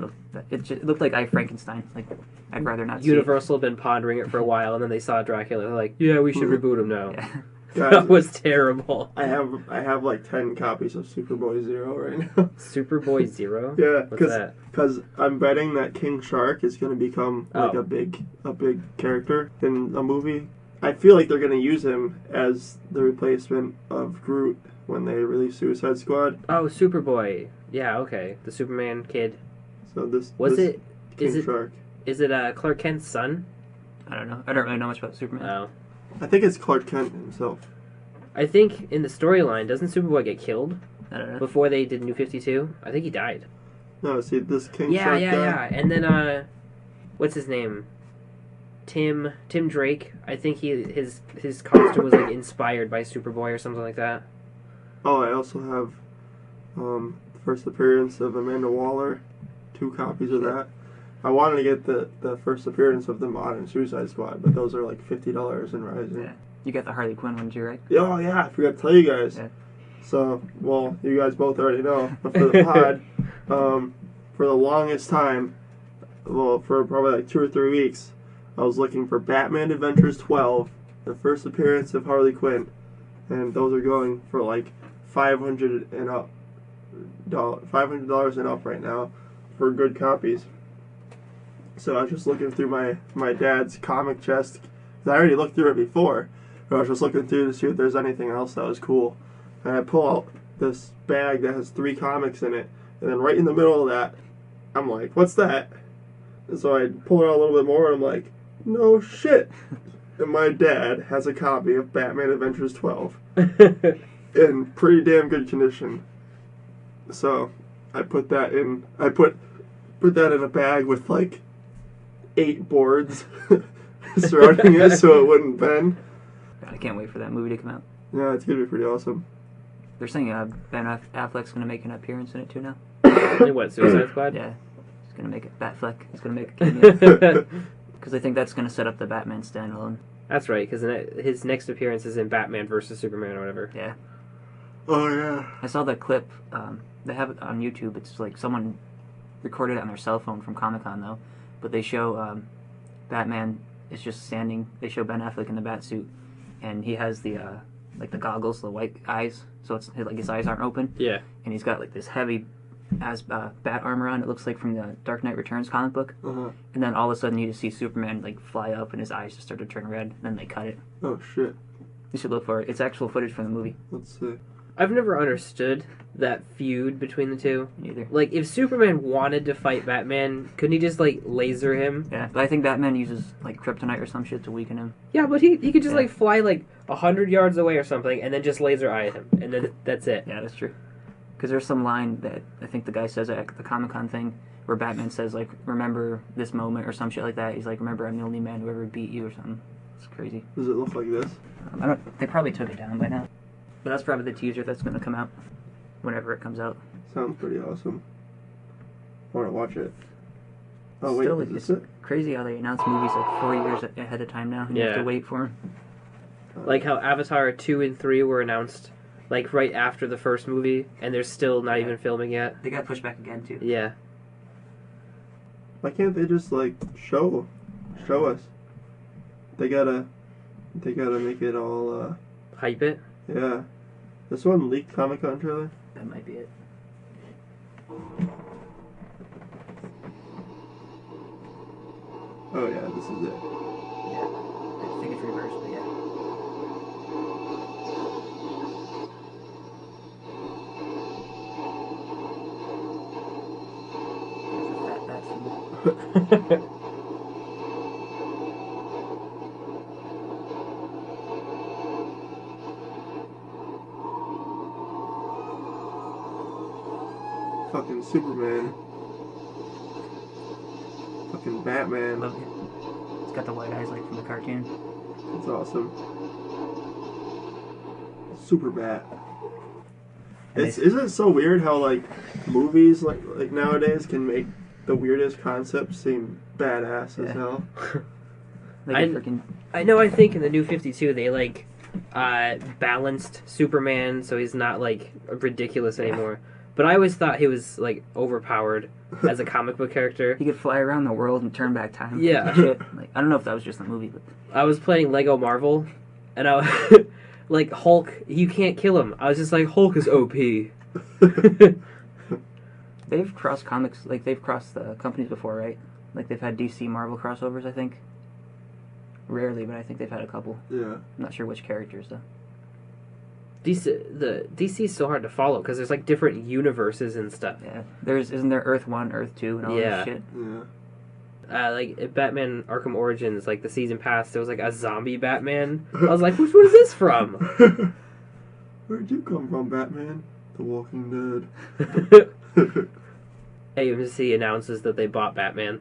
it looked like I Frankenstein. Like I'd rather not see Universal had been pondering it for a while, and then they saw Dracula. They're like, "Yeah, we should reboot him now." it. Yeah. Guys, That was terrible. I have like 10 copies of Superboy Zero right now. Superboy Zero. Yeah, What's that? because I'm betting that King Shark is going to become like Oh. a big character in a movie. I feel like they're going to use him as the replacement of Groot when they release Suicide Squad. Oh, Superboy. Yeah, okay. The Superman kid. So this Was this it? King Is it? Shark? Is it Clark Kent's son? I don't know. I don't really know much about Superman. Oh. I think it's Clark Kent himself. I think in the storyline, doesn't Superboy get killed I don't know. before they did New 52? I think he died. No, see this King Yeah, Shark yeah, guy. yeah. And then what's his name? Tim Drake. I think his costume was like inspired by Superboy or something like that. Oh, I also have the first appearance of Amanda Waller. 2 copies of that. I wanted to get the first appearance of them on in Suicide Squad, but those are like $50 and rising. Yeah. You got the Harley Quinn one too, right? Oh yeah, I forgot to tell you guys. Yeah. So, well, you guys both already know, but for the pod, for the longest time, well, for probably like 2 or 3 weeks, I was looking for Batman Adventures 12, the first appearance of Harley Quinn, and those are going for like $500 and up, $500 and up right now for good copies. So I was just looking through my dad's comic chest. 'Cause I already looked through it before, but I was just looking through to see if there's anything else that was cool. And I pull out this bag that has 3 comics in it, and then right in the middle of that, I'm like, "What's that?" And so I pull it out a little bit more, and I'm like, "No shit!" And my dad has a copy of Batman Adventures 12 in pretty damn good condition. So I put that in. I put that in a bag with like 8 boards surrounding it so it wouldn't bend. God, I can't wait for that movie to come out. Yeah, it's gonna be pretty awesome. They're saying Ben Affleck's going to make an appearance in it too now. What, Suicide Squad? Yeah, he's going to make it. Batfleck. He's going to make a cameo because I think that's going to set up the Batman standalone. That's right, because his next appearance is in Batman versus Superman or whatever. Yeah, Oh yeah. I saw that clip. They have it on YouTube. It's like someone recorded it on their cell phone from Comic-Con though, but they show Batman is just standing. They show Ben Affleck in the bat suit, and he has the like the goggles, the white eyes, so it's like his eyes aren't open. Yeah. And he's got like this heavy as bat armor on. It looks like from the Dark Knight Returns comic book. Uh-huh. And then all of a sudden you just see Superman like fly up, and his eyes just start to turn red. And then they cut it. Oh shit. You should look for it. It's actual footage from the movie. Let's see. I've never understood that feud between the two. Neither. Like, if Superman wanted to fight Batman, couldn't he just, like, laser him? Yeah, but I think Batman uses like kryptonite or some shit to weaken him. Yeah, but he could just, Yeah. like, fly, like, 100 yards away or something, and then just laser eye him, and then that's it. Yeah, that's true. Because there's some line that I think the guy says at the Comic-Con thing where Batman says, like, remember this moment or some shit like that. He's like, remember I'm the only man who ever beat you or something. It's crazy. Does it look like this? They probably took it down by now. But that's probably the teaser that's going to come out whenever it comes out. Sounds pretty awesome. I want to watch it. Oh wait, Still, is it's this it? crazy how they announce movies like 4 years ahead of time now, and you have Yeah. to wait for them. Like how Avatar 2 and 3 were announced, like, right after the first movie, and they're still not even filming yet. They got pushed back again, too. Yeah. Why can't they just like show us? They gotta make it all. Hype it. Yeah. This one leaked Comic-Con trailer. That might be it. Oh yeah, this is it. Yeah. I think it's reversed, but yeah. There's a fat bat symbol. Fucking Superman. Fucking Batman. Love it. It's got the white eyes like from the cartoon. It's awesome. Super Bat. Isn't it so weird how like movies like nowadays can make the weirdest concepts seem badass as hell? Like freaking. I know. I think in the New 52 they like balanced Superman so he's not like ridiculous anymore. But I always thought he was like overpowered as a comic book character. He could fly around the world and turn back time. Yeah. Shit. Like, I don't know if that was just the movie, but I was playing Lego Marvel, and I like Hulk. You can't kill him. I was just like, Hulk is OP. they've crossed comics. Like they've crossed companies before, right? Like they've had DC Marvel crossovers. I think. Rarely, but I think they've had a couple. Yeah. I'm not sure which characters though. DC is so hard to follow because there's like different universes and stuff. Yeah, isn't there Earth 1, Earth 2, and all Yeah. this shit? Yeah. Like Batman Arkham Origins, like the season pass, there was like a zombie Batman. I was like, which one is this from? Where'd you come from, Batman? The Walking Dead. AMC announces that they bought Batman.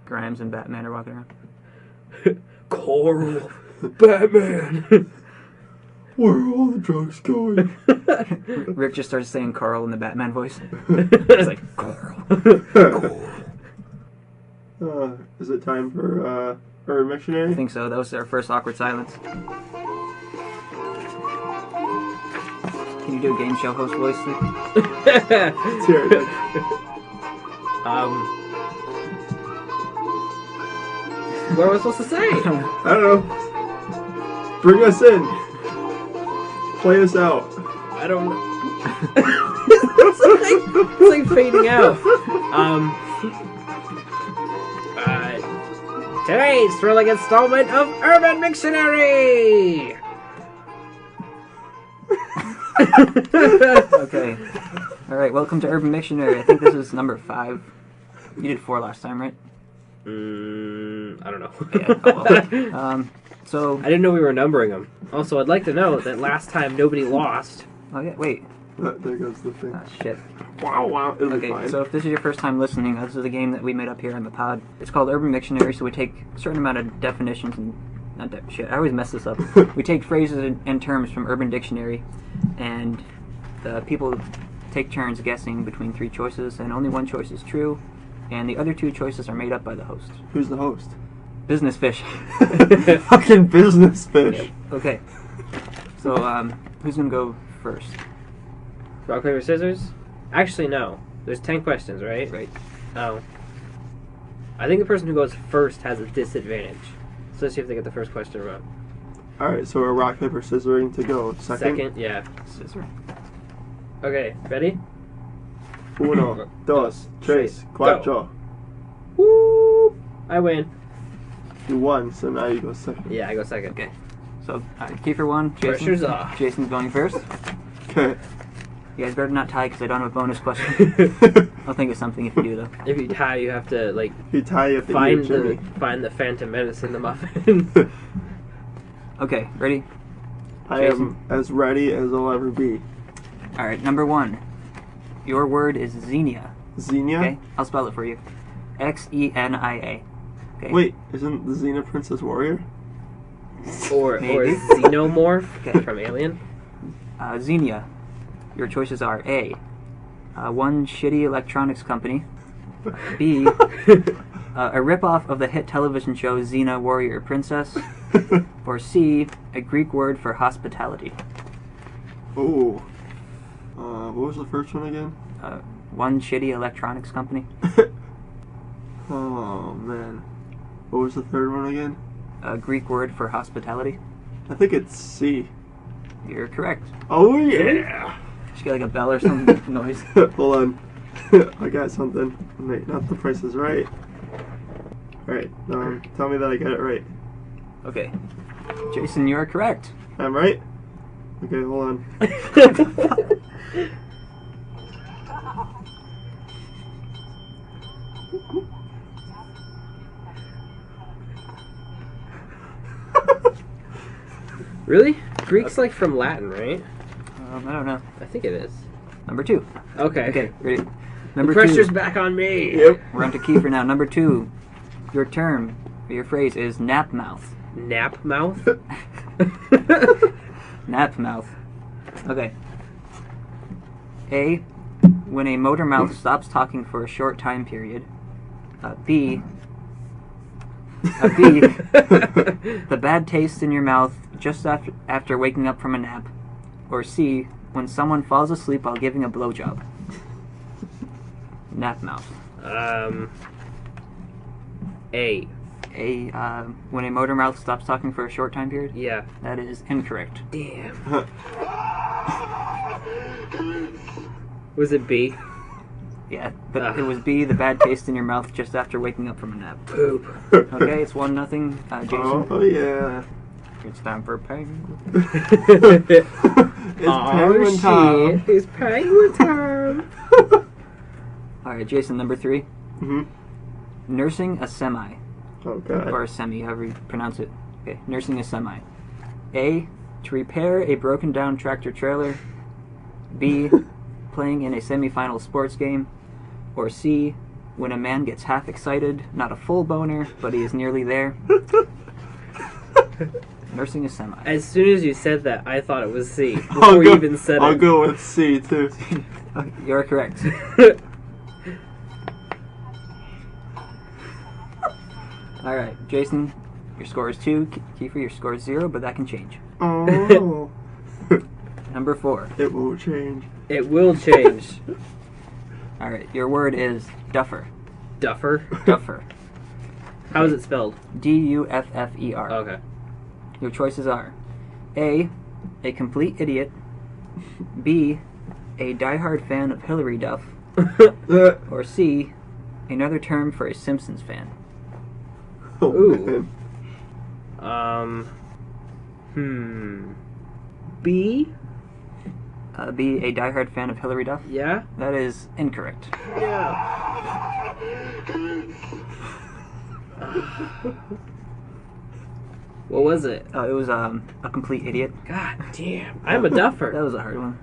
Grimes and Batman are walking around. Coral, Batman. Where are all the drugs going? Rick just starts saying Carl in the Batman voice. He's like, Carl. Is it time for Urban Missionary? I think so. That was our first awkward silence. Can you do a game show host voice? Let's hear it. What am I supposed to say? I don't know. Bring us in. Play us out. I don't know. it's like fading out. Today's thrilling installment of Urban Dictionary. Okay. All right. Welcome to Urban Dictionary. I think this is number 5. You did 4 last time, right? I don't know. Yeah, oh well. So I didn't know we were numbering them. Also, I'd like to know that last time nobody lost. oh yeah, wait. There goes the thing. Ah, shit. Wow. It'll be Okay, fine. so if this is your first time listening, this is a game that we made up here on the pod. It's called Urban Dictionary, so we take a certain amount of definitions and... shit, I always mess this up. We take phrases and terms from Urban Dictionary, and the people take turns guessing between 3 choices, and only one choice is true, and the other 2 choices are made up by the host. Who's the host? Business Fish. Fucking Business Fish. Yep. Okay. So, who's gonna go first? Rock, paper, scissors? Actually, no. There's 10 questions, right? Right. Oh. I think the person who goes first has a disadvantage. So let's see if they get the first question wrong. Alright, so we're rock, paper, scissoring to go. Second? Yeah. Scissor. Okay, ready? 1, 2, 3, 4. Woo! I win. You won, so now you go second. Yeah, I go second. Okay. So, Kiefer won. Jason. Pressure's off. Jason's going first. Okay. You guys better not tie because I don't have a bonus question. I'll think of something if you do, though. If you tie, you have to, like, You tie you have to find eat Jimmy. the Phantom Menace in the muffin. Okay, ready? I am as ready as I'll ever be. Alright, number 1. Your word is Xenia. Xenia? Okay? I'll spell it for you. Xenia. Okay? Wait, isn't the Xena Princess Warrior? or Maybe. Xenomorph Okay. from Alien. Xenia. Your choices are A. One shitty electronics company. B. A ripoff of the hit television show Xena Warrior Princess. Or C. A Greek word for hospitality. Oh. What was the first one again? One shitty electronics company. Oh, man. What was the third one again? A Greek word for hospitality. I think it's C. You're correct. Oh, yeah. Did you get like a bell or some noise? Hold on. I got something. Wait, not The Price is Right. Alright, tell me that I got it right. Okay. Jason, you are correct. I'm right? Okay, hold on. Really? Greek's like from Latin, right? I don't know. I think it is. Number 2. Okay. Okay, ready? The Number pressure's 2. back on me. Yep. We're on to Kiefer now. Number 2. Your term, or your phrase is nap mouth. Nap mouth? Nap mouth. Okay. A. When a motor mouth stops talking for a short time period. B. B. The bad taste in your mouth just after waking up from a nap. Or C. When someone falls asleep while giving a blowjob. Nap mouth. A. When a motor mouth stops talking for a short time period? Yeah. That is incorrect. Damn. Was it B? Yeah, but it was B, the bad taste in your mouth just after waking up from a nap. Poop. Okay, it's 1-0. Jason. Oh, yeah. It's time for penguin. It's penguin time. Shit. It's penguin time. Alright, Jason, number 3. Mm-hmm. Nursing a semi. Oh, God. Or a semi, however you pronounce it. Okay, nursing a semi. A. To repair a broken down tractor trailer. B. Playing in a semi-final sports game. Or C. When a man gets half excited, not a full boner, but he is nearly there. Nursing a semi. As soon as you said that, I thought it was C. Before you even said I'll it. go with C, too. You're correct. Alright, Jason, your score is 2. Kiefer, your score is 0, but that can change. Oh. Number 4. It won't change. It will change. Alright, your word is duffer. Duffer? Duffer. How is it spelled? D-U-F-F-E-R. Okay. Your choices are A. A complete idiot. B. A diehard fan of Hillary Duff. Or C. Another term for a Simpsons fan. Oh, Ooh. man. B? B. A diehard fan of Hillary Duff. Yeah? That is incorrect. Yeah. What was it? It was a complete idiot. God damn. I'm a duffer. That was a hard one.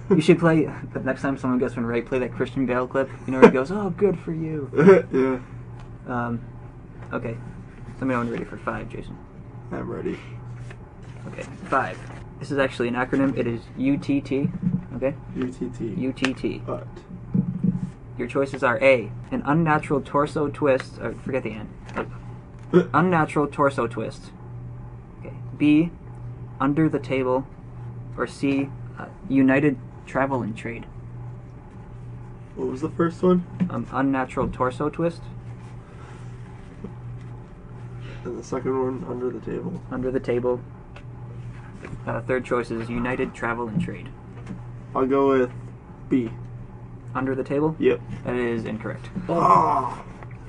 You should play, the next time someone gets one right, play that Christian Bale clip. You know where he goes, oh, good for you. Yeah. Okay. Let me know when you're ready for 5, Jason. I'm ready. Okay, 5. This is actually an acronym. It is UTT. Okay? UTT. UTT. But. Your choices are A. An unnatural torso twist. Or forget the N. Unnatural torso twist. Okay. B. Under the table. Or C. United Travel and Trade. What was the first one? Unnatural torso twist. And the second one, Under the Table. Under the table. Third choice is United Travel and Trade. I'll go with B. Under the table? Yep. That is incorrect. Oh.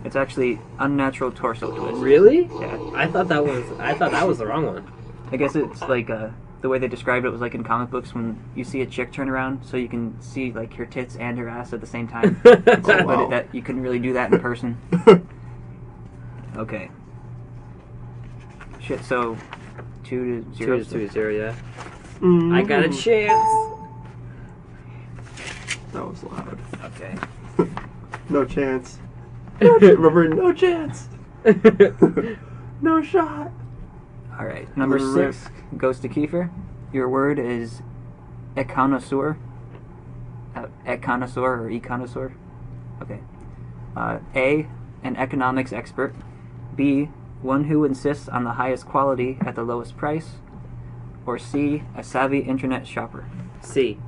It's actually unnatural torso twist. Really? Yeah. I thought that was the wrong one. I guess it's like the way they described it was like in comic books when you see a chick turn around, so you can see like her tits and her ass at the same time. Oh, wow. But you couldn't really do that in person. Okay. Shit. So 2-0. 2-0, yeah. Mm. I got a chance. That was loud. Okay. No chance. Remember, no chance. No shot. All right. Number Little 6 goes to Kiefer. Your word is econosaur. Econosaur or econosaur. Okay. A. An economics expert. B. One who insists on the highest quality at the lowest price. Or C. A savvy internet shopper. C.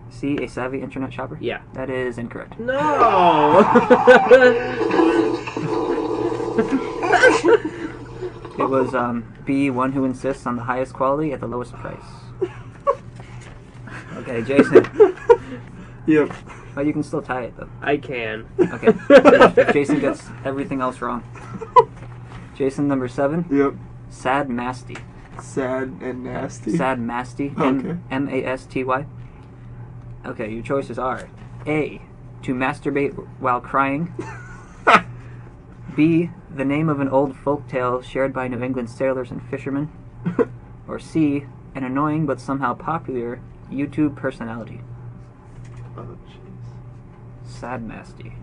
C, a savvy internet shopper? Yeah. That is incorrect. No! It was B, one who insists on the highest quality at the lowest price. Okay, Jason. Yep. Oh, you can still tie it, though. I can. Okay. If Jason gets everything else wrong. Jason, number 7. Yep. Sad Masty. Sad and nasty. Sad Masty. Okay. M-A-S-T-Y. Okay, your choices are A, to masturbate while crying. B, the name of an old folk tale shared by New England sailors and fishermen. Or C, an annoying but somehow popular YouTube personality. Oh, jeez. Sad Masty.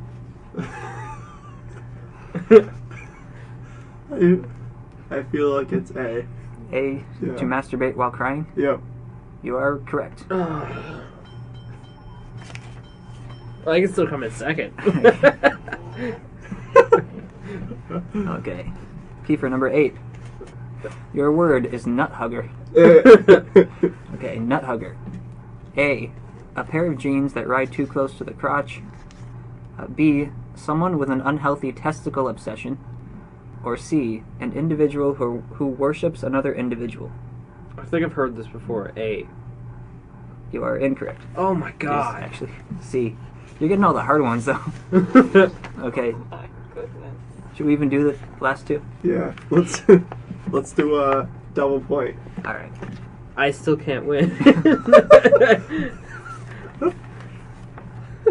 I feel like it's A. A, Yeah. to masturbate while crying. Yep. You are correct. Well, I can still come in second. Okay. Kiefer, number 8. Your word is nut hugger. Okay, nut hugger. A, a pair of jeans that ride too close to the crotch. B, someone with an unhealthy testicle obsession. Or C, an individual who worships another individual. I think I've heard this before. A. You are incorrect. Oh my It is god. actually C. You're getting all the hard ones, though. Okay. Should we even do the last two? Yeah. Let's do a double point. All right. I still can't win.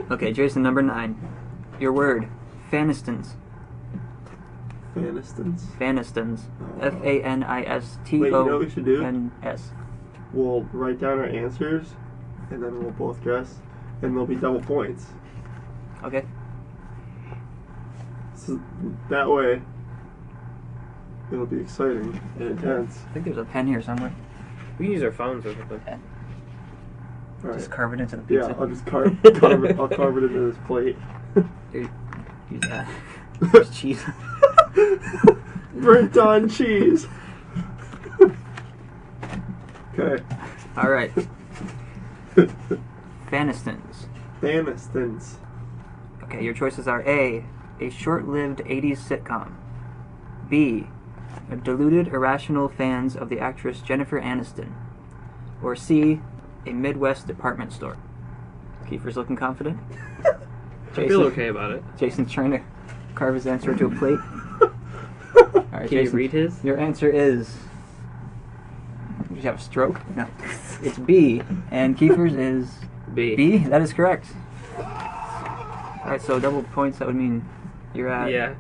Okay, Jason, number 9. Your word, Fanistons. Fanistons. Fanistons. Oh. F-A-N-I-S-T-O-N-S. Wait, you know what we should do? We'll write down our answers, and then we'll both guess, and there'll be double points. Okay. So that way, it'll be exciting and intense. I think there's a pen here somewhere. We can use our phones or something. All right. Just carve it into the pizza. Yeah, I'll just carve it. I'll carve it into this plate. Here, use that. There's cheese. Burnt on cheese. Okay. All right. Fanistons. Fanistons. Okay, your choices are A, a short-lived 80s sitcom. B, a deluded, irrational fans of the actress Jennifer Aniston. Or C, a Midwest department store. Kiefer's looking confident. I feel okay about it. Jason's trying to carve his answer to a plate. All right, Can you Jason, read his? your answer is... Did you have a stroke? No. It's B, and Kiefer's is... B. B? That is correct. Alright, so double points, that would mean you're at Yeah.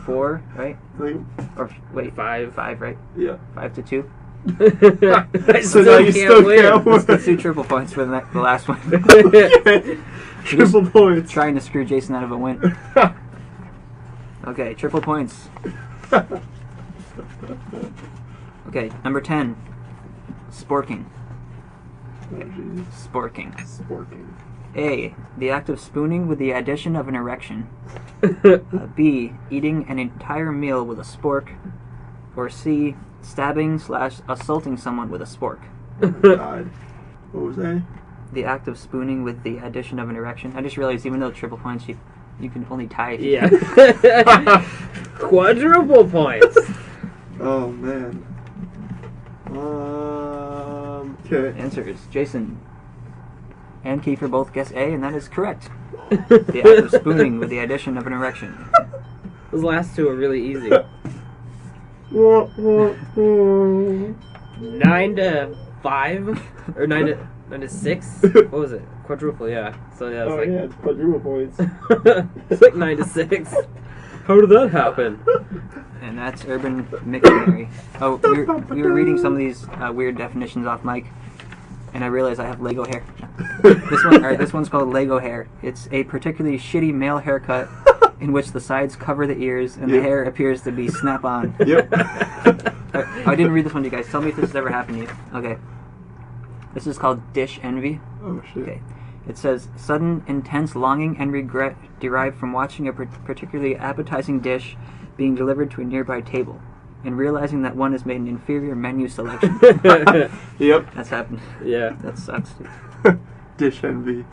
4, right? Or wait, 5. 5, right? Yeah. 5-2. I So now you still can't Let's win. do triple points for the last one. Triple points. Trying to screw Jason out of a win. Okay, triple points. Okay, number 10. Sporking. Oh, jeez. Sporking. Sporking. A, the act of spooning with the addition of an erection. B, eating an entire meal with a spork. Or C, stabbing/assaulting someone with a spork. Oh my God. What was that? The act of spooning with the addition of an erection. I just realized even though triple points, you can only tie if you Yeah. Quadruple points. Oh man. Okay. Answers. Jason and Kiefer both guess A, and that is correct. The act of spooning with the addition of an erection. Those last two are really easy. 9 to 5 or 9 to 6. What was it? Quadruple, yeah. So yeah, Oh yeah, it's quadruple points. it's like 9 to 6. How did that happen? And that's Urban Dictionary. Oh, we were reading some of these weird definitions off mic, and I realized I have Lego hair. This one's called Lego hair. It's a particularly shitty male haircut in which the sides cover the ears and the hair appears to be snap-on. Yep. I didn't read this one to you guys. Tell me if this has ever happened to you. Okay. This is called dish envy. Oh shit. Okay. It says, sudden, intense longing and regret derived from watching a particularly appetizing dish being delivered to a nearby table, and realizing that one has made an inferior menu selection. Yep. That's happened. Yeah. That sucks, dude. Dish envy.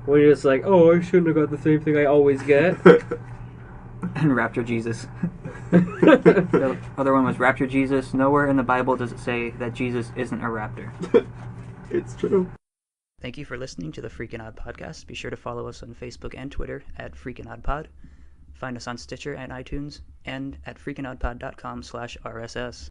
Where you're just like, oh, I shouldn't have got the same thing I always get. And Raptor Jesus. The other one was Raptor Jesus. Nowhere in the Bible does it say that Jesus isn't a raptor. It's true. Thank you for listening to the Freakin' Odd Podcast. Be sure to follow us on Facebook and Twitter at Freakin' Odd Pod. Find us on Stitcher and iTunes, and at freakinoddpod.com/RSS.